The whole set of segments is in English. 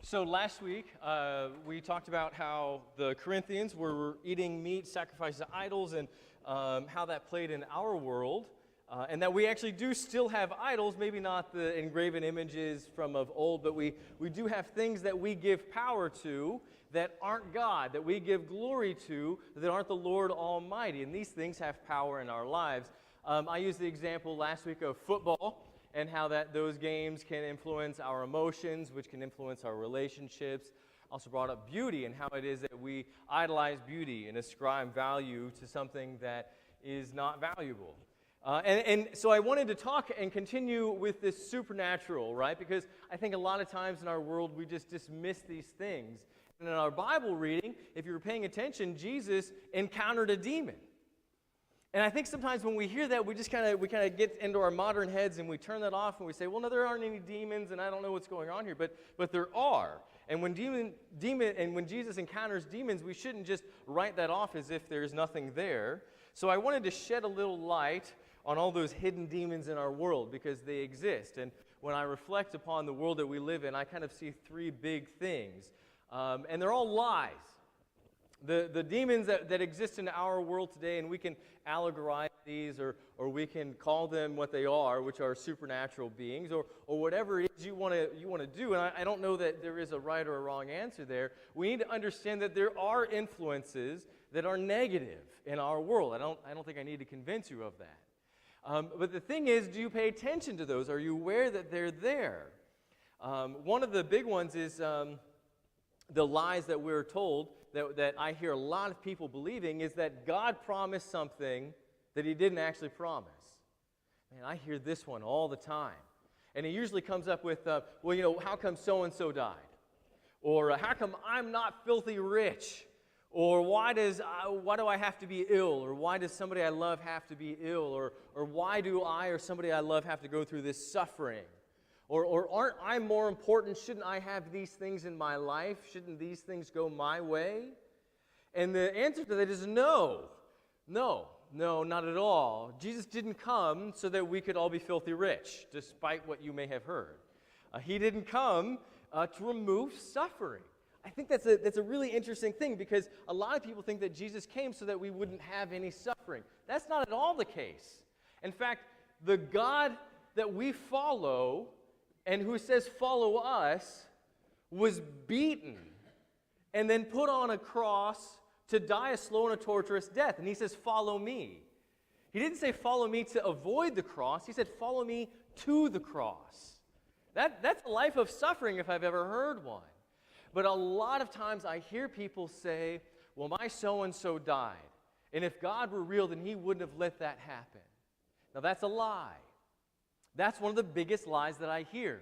So last week, we talked about how the Corinthians were eating meat sacrificed to idols and how that played in our world, and that we actually do still have idols, maybe not the engraven images from of old, but we do have things that we give power to that aren't God, that we give glory to that aren't the Lord Almighty, and these things have power in our lives. I used the example last week of football, and how those games can influence our emotions, which can influence our relationships. Also brought up beauty and how it is that we idolize beauty and ascribe value to something that is not valuable. And so I wanted to talk and continue with this supernatural, right? Because I think a lot of times in our world we just dismiss these things. And in our Bible reading, if you were paying attention, Jesus encountered a demon. And I think sometimes when we hear that, we kind of get into our modern heads and we turn that off and we say, well, no, there aren't any demons and I don't know what's going on here, but there are. And when when Jesus encounters demons, we shouldn't just write that off as if there's nothing there. So I wanted to shed a little light on all those hidden demons in our world because they exist. And when I reflect upon the world that we live in, I kind of see three big things. And they're all lies. The demons that exist in our world today, and we can allegorize these or we can call them what they are, which are supernatural beings, or whatever it is you want to do. And I don't know that there is a right or a wrong answer there. We need to understand that there are influences that are negative in our world. I don't think I need to convince you of that. But the thing is, do you pay attention to those? Are you aware that they're there? One of the big ones is the lies that we're told that I hear a lot of people believing is that God promised something that He didn't actually promise. Man, I hear this one all the time. And it usually comes up with, how come so-and-so died? Or how come I'm not filthy rich? Or why do I have to be ill? Or why does somebody I love have to be ill? Or why do I or somebody I love have to go through this suffering? Or aren't I more important? Shouldn't I have these things in my life? Shouldn't these things go my way? And the answer to that is no. No, not at all. Jesus didn't come so that we could all be filthy rich, despite what you may have heard. He didn't come to remove suffering. I think that's a really interesting thing because a lot of people think that Jesus came so that we wouldn't have any suffering. That's not at all the case. In fact, the God that we follow and who says, follow us, was beaten and then put on a cross to die a slow and a torturous death. And He says, follow me. He didn't say, follow me to avoid the cross. He said, follow me to the cross. That's a life of suffering if I've ever heard one. But a lot of times I hear people say, well, my so-and-so died. And if God were real, then He wouldn't have let that happen. Now, that's a lie. That's one of the biggest lies that I hear.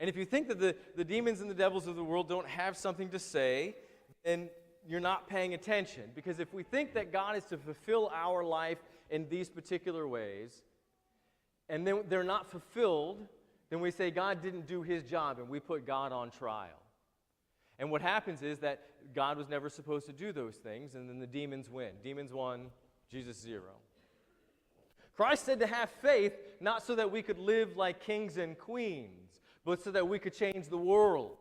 And if you think that the demons and the devils of the world don't have something to say, then you're not paying attention. Because if we think that God is to fulfill our life in these particular ways, and then they're not fulfilled, then we say God didn't do His job, and we put God on trial. And what happens is that God was never supposed to do those things, and then the demons win. Demons won, Jesus 0. Christ said to have faith, not so that we could live like kings and queens, but so that we could change the world.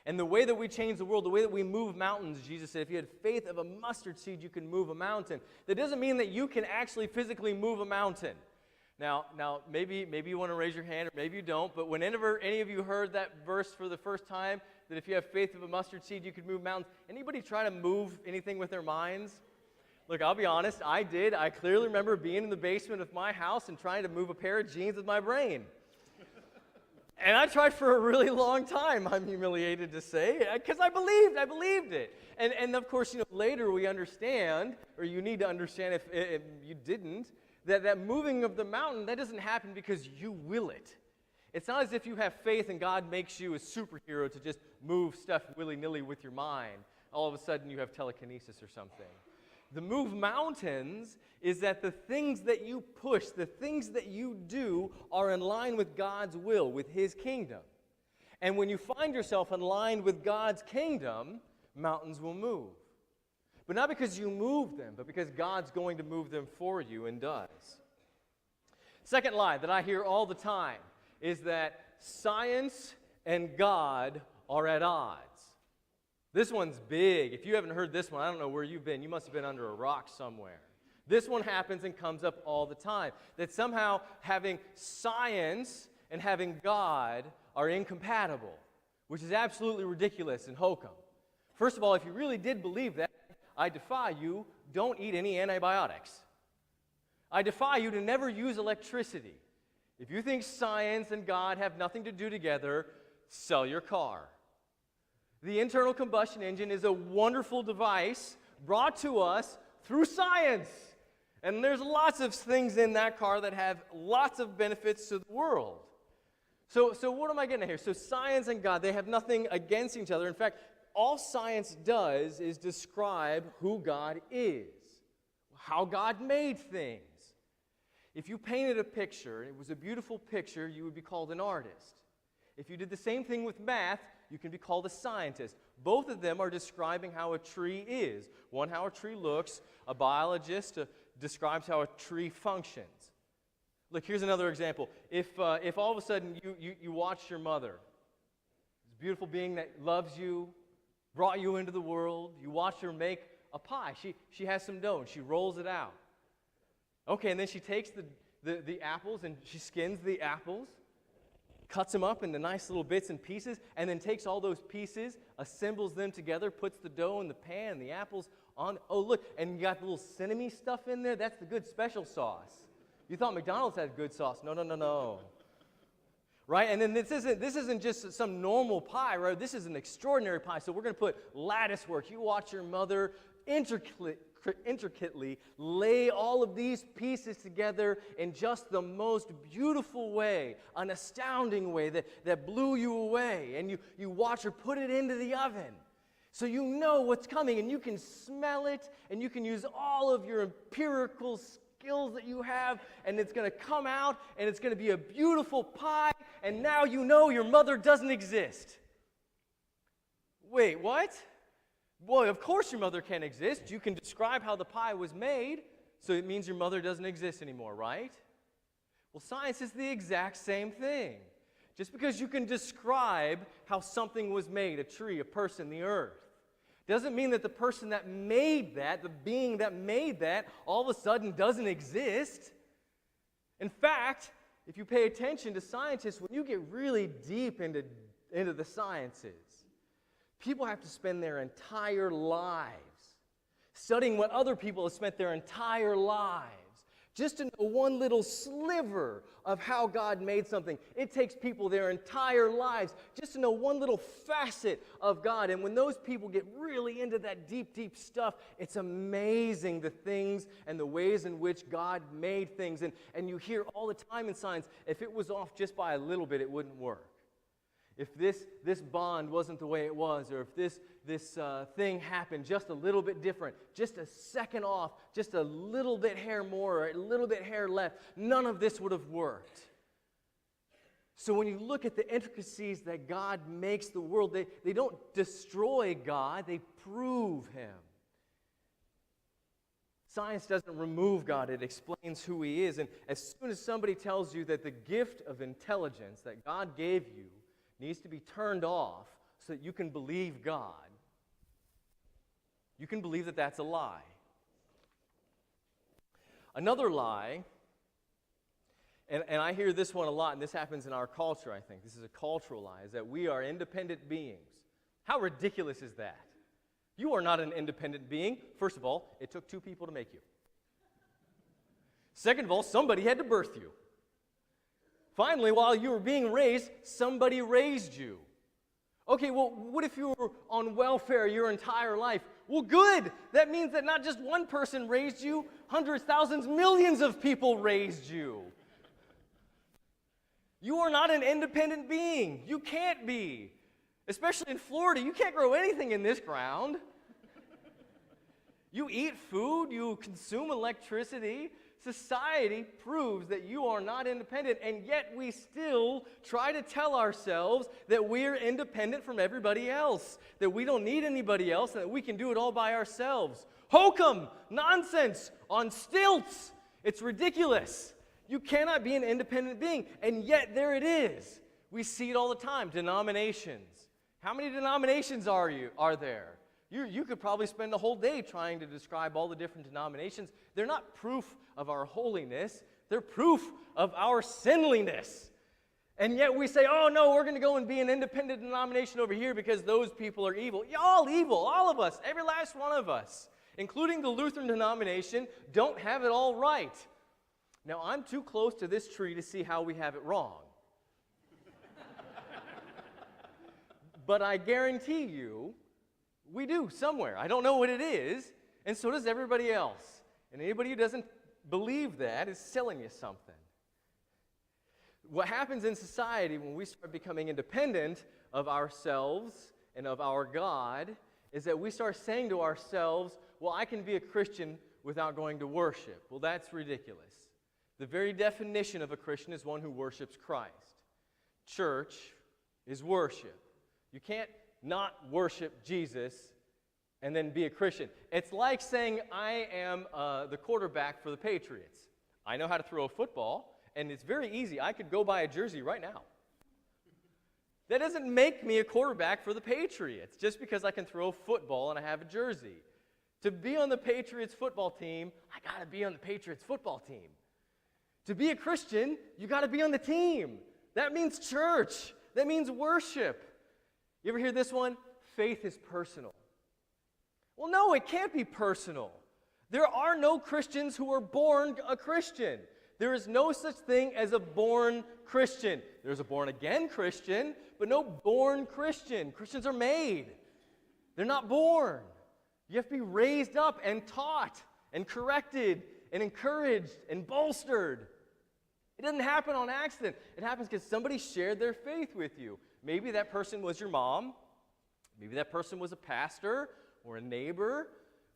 And the way that we change the world, the way that we move mountains, Jesus said, if you had faith of a mustard seed, you can move a mountain. That doesn't mean that you can actually physically move a mountain. Now, maybe you want to raise your hand, or maybe you don't, but whenever any of you heard that verse for the first time, that if you have faith of a mustard seed, you could move mountains, anybody try to move anything with their minds? Look, I'll be honest, I did. I clearly remember being in the basement of my house and trying to move a pair of jeans with my brain. And I tried for a really long time, I'm humiliated to say, because I believed it. And of course, later we understand, or you need to understand if you didn't, that moving of the mountain, that doesn't happen because you will it. It's not as if you have faith and God makes you a superhero to just move stuff willy-nilly with your mind. All of a sudden you have telekinesis or something. The move mountains is that the things that you push, the things that you do are in line with God's will, with His kingdom. And when you find yourself in line with God's kingdom, mountains will move. But not because you move them, but because God's going to move them for you and does. Second lie that I hear all the time is that science and God are at odds. This one's big. If you haven't heard this one, I don't know where you've been. You must have been under a rock somewhere. This one happens and comes up all the time. That somehow having science and having God are incompatible, which is absolutely ridiculous and hokum. First of all, if you really did believe that, I defy you, don't eat any antibiotics. I defy you to never use electricity. If you think science and God have nothing to do together, sell your car. The internal combustion engine is a wonderful device brought to us through science. And there's lots of things in that car that have lots of benefits to the world. So what am I getting at here? So science and God, they have nothing against each other. In fact, all science does is describe who God is, how God made things. If you painted a picture, and it was a beautiful picture, you would be called an artist. If you did the same thing with math, you can be called a scientist. Both of them are describing how a tree is. One, how a tree looks. A biologist describes how a tree functions. Look, here's another example. If all of a sudden you watched your mother, this beautiful being that loves you, brought you into the world, you watched her make a pie. She has some dough and she rolls it out. Okay, and then she takes the apples and she skins the apples, cuts them up into nice little bits and pieces, and then takes all those pieces, assembles them together, puts the dough in the pan and the apples on. Oh, look, and you got the little cinnamon stuff in there. That's the good special sauce. You thought McDonald's had good sauce. No. Right? And then this isn't just some normal pie, right? This is an extraordinary pie. So we're going to put lattice work. You watch your mother intricately lay all of these pieces together in just the most beautiful way, an astounding way that blew you away. And you watch her put it into the oven. So you know what's coming, and you can smell it, and you can use all of your empirical skills that you have, and it's going to come out, and it's going to be a beautiful pie, and now you know your mother doesn't exist. Wait, what? Well, of course your mother can exist. You can describe how the pie was made, so it means your mother doesn't exist anymore, right? Well, science is the exact same thing. Just because you can describe how something was made, a tree, a person, the earth, doesn't mean that the person that made that, the being that made that, all of a sudden doesn't exist. In fact, if you pay attention to scientists, when you get really deep into the sciences, people have to spend their entire lives studying what other people have spent their entire lives just to know one little sliver of how God made something. It takes people their entire lives just to know one little facet of God. And when those people get really into that deep, deep stuff, it's amazing the things and the ways in which God made things. And you hear all the time in science, if it was off just by a little bit, it wouldn't work. If this bond wasn't the way it was, or if this thing happened just a little bit different, just a second off, just a little bit hair more, or a little bit hair less, none of this would have worked. So when you look at the intricacies that God makes the world, they don't destroy God, they prove Him. Science doesn't remove God, it explains who He is. And as soon as somebody tells you that the gift of intelligence that God gave you needs to be turned off so that you can believe God, you can believe that that's a lie. Another lie, and I hear this one a lot, and this happens in our culture, I think. This is a cultural lie, is that we are independent beings. How ridiculous is that? You are not an independent being. First of all, it took two people to make you. Second of all, somebody had to birth you. Finally, while you were being raised, somebody raised you. Okay, well, what if you were on welfare your entire life? Well, good. That means that not just one person raised you, hundreds, thousands, millions of people raised you. You are not an independent being. You can't be. Especially in Florida, you can't grow anything in this ground. You eat food, you consume electricity. Society proves that you are not independent, and yet we still try to tell ourselves that we're independent from everybody else, that we don't need anybody else, and that we can do it all by ourselves. Hokum! Nonsense! On stilts! It's ridiculous. You cannot be an independent being, and yet there it is. We see it all the time. Denominations How many denominations are there? You could probably spend a whole day trying to describe all the different denominations. They're not proof of our holiness. They're proof of our sinliness. And yet we say, oh no, we're going to go and be an independent denomination over here because those people are evil. Y'all evil, all of us, every last one of us, including the Lutheran denomination, don't have it all right. Now, I'm too close to this tree to see how we have it wrong. But I guarantee you, we do somewhere. I don't know what it is, and so does everybody else. And anybody who doesn't believe that is selling you something. What happens in society when we start becoming independent of ourselves and of our God is that we start saying to ourselves, well, I can be a Christian without going to worship. Well, that's ridiculous. The very definition of a Christian is one who worships Christ. Church is worship. You can't not worship Jesus and then be a Christian. It's like saying I am the quarterback for the Patriots. I know how to throw a football, and it's very easy. I could go buy a jersey right now. That doesn't make me a quarterback for the Patriots just because I can throw a football and I have a jersey. To be on the Patriots football team, I got to be on the Patriots football team. To be a Christian, you got to be on the team. That means church. That means worship. You ever hear this one? Faith is personal. Well, no, it can't be personal. There are no Christians who are born a Christian. There is no such thing as a born Christian. There's a born-again Christian, but no born Christian. Christians are made. They're not born. You have to be raised up and taught and corrected and encouraged and bolstered. It doesn't happen on accident. It happens because somebody shared their faith with you. Maybe that person was your mom. Maybe that person was a pastor or a neighbor.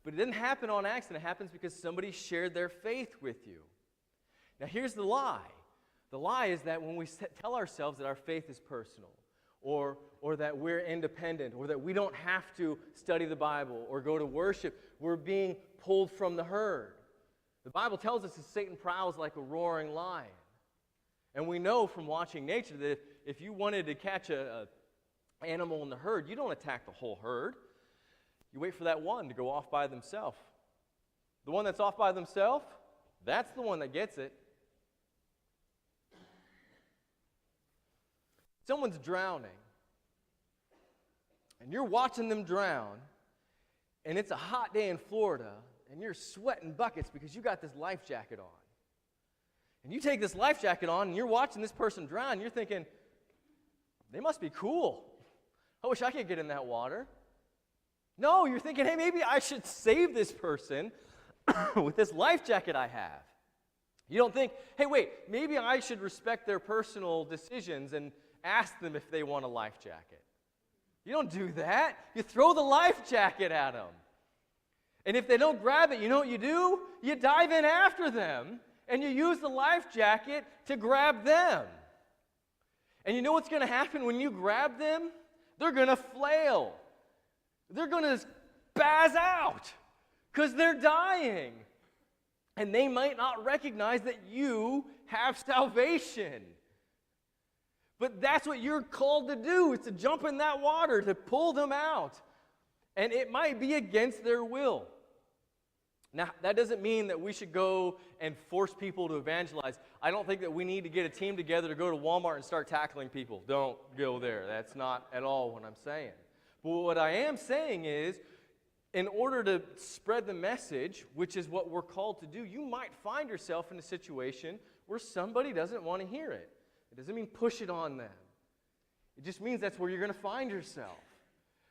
But it didn't happen on accident. It happens because somebody shared their faith with you. Now, here's the lie. The lie is that when we tell ourselves that our faith is personal, or that we're independent, or that we don't have to study the Bible or go to worship, we're being pulled from the herd. The Bible tells us that Satan prowls like a roaring lion. And we know from watching nature that if you wanted to catch an animal in the herd, you don't attack the whole herd. You wait for that one to go off by themselves. The one that's off by themselves, that's the one that gets it. Someone's drowning, and you're watching them drown, and it's a hot day in Florida, and you're sweating buckets because you got this life jacket on. And you take this life jacket on, and you're watching this person drown, and you're thinking, they must be cool. I wish I could get in that water. No, you're thinking, hey, maybe I should save this person with this life jacket I have. You don't think, hey, wait, maybe I should respect their personal decisions and ask them if they want a life jacket. You don't do that. You throw the life jacket at them. And if they don't grab it, you know what you do? You dive in after them, and you use the life jacket to grab them. And you know what's going to happen when you grab them? They're going to flail. They're going to spaz out because they're dying. And they might not recognize that you have salvation. But that's what you're called to do, is to jump in that water, to pull them out. And it might be against their will. Now, that doesn't mean that we should go and force people to evangelize. I don't think that we need to get a team together to go to Walmart and start tackling people. Don't go there. That's not at all what I'm saying. But what I am saying is, in order to spread the message, which is what we're called to do, you might find yourself in a situation where somebody doesn't want to hear it. It doesn't mean push it on them. It just means that's where you're going to find yourself,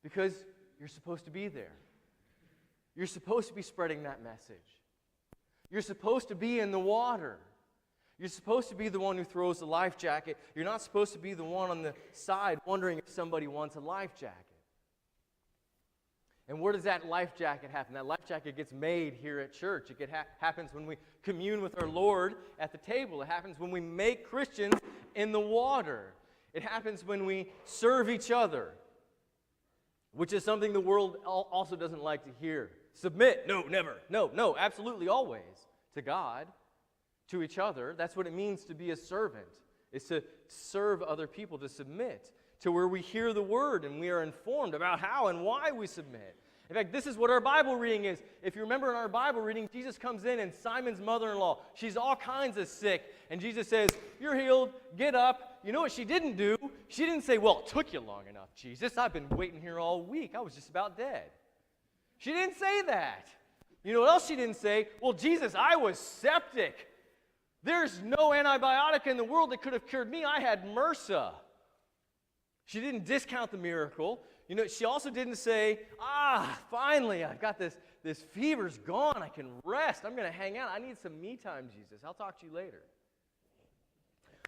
because you're supposed to be there. You're supposed to be spreading that message. You're supposed to be in the water. You're supposed to be the one who throws the life jacket. You're not supposed to be the one on the side wondering if somebody wants a life jacket. And where does that life jacket happen? That life jacket gets made here at church. It happens when we commune with our Lord at the table. It happens when we make Christians in the water. It happens when we serve each other, which is something the world also doesn't like to hear. Submit. No, never. No, absolutely always. To God, to each other. That's what it means to be a servant, is to serve other people, to submit, to where we hear the word and we are informed about how and why we submit. In fact, this is what our Bible reading is. If you remember in our Bible reading, Jesus comes in and Simon's mother-in-law, she's all kinds of sick. And Jesus says, "You're healed, get up." You know what she didn't do? She didn't say, "Well, it took you long enough, Jesus. I've been waiting here all week. I was just about dead." She didn't say that. You know what else she didn't say? "Well, Jesus, I was septic. There's no antibiotic in the world that could have cured me. I had MRSA." She didn't discount the miracle. You know, she also didn't say, "Finally, I've got this fever's gone. I can rest. I'm going to hang out. I need some me time, Jesus. I'll talk to you later."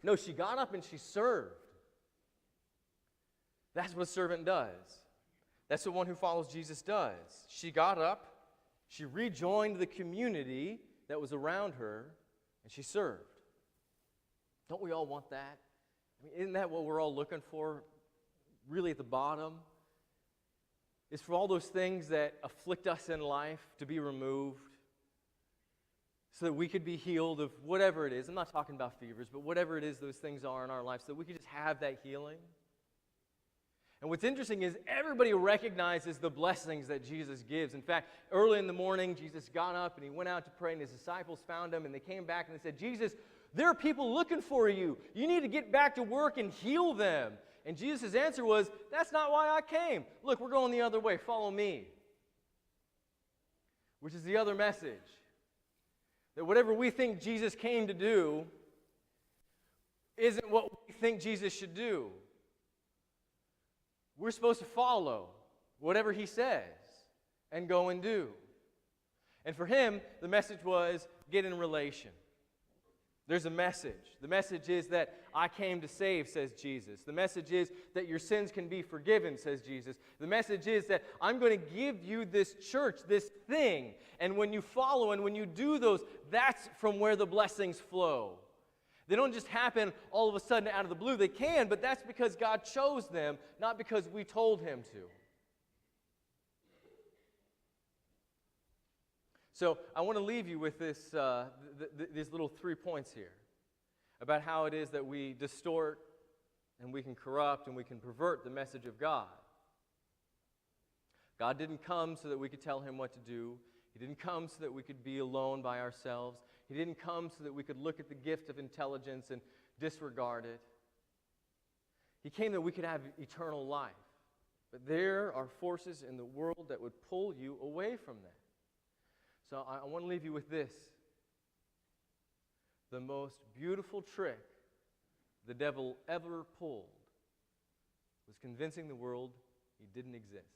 No, she got up and she served. That's what a servant does. That's what one who follows Jesus does. She got up, she rejoined the community that was around her, and she served. Don't we all want that? I mean, isn't that what we're all looking for, really at the bottom? Is for all those things that afflict us in life to be removed so that we could be healed of whatever it is. I'm not talking about fevers, but whatever it is those things are in our life, so that we could just have that healing. And what's interesting is everybody recognizes the blessings that Jesus gives. In fact, early in the morning, Jesus got up and he went out to pray, and his disciples found him, and they came back and they said, "Jesus, there are people looking for you. You need to get back to work and heal them." And Jesus' answer was, "That's not why I came. Look, we're going the other way. Follow me." Which is the other message. That whatever we think Jesus came to do isn't what we think Jesus should do. We're supposed to follow whatever he says and go and do. And for him, the message was, get in relation. There's a message. The message is that I came to save, says Jesus. The message is that your sins can be forgiven, says Jesus. The message is that I'm going to give you this church, this thing. And when you follow and when you do those, that's from where the blessings flow. They don't just happen all of a sudden out of the blue. They can, but that's because God chose them, not because we told him to. So I want to leave you with this, these little 3 points here about how it is that we distort and we can corrupt and we can pervert the message of God. God didn't come so that we could tell him what to do. He didn't come so that we could be alone by ourselves. He didn't come so that we could look at the gift of intelligence and disregard it. He came that we could have eternal life. But there are forces in the world that would pull you away from that. So I want to leave you with this. The most beautiful trick the devil ever pulled was convincing the world he didn't exist.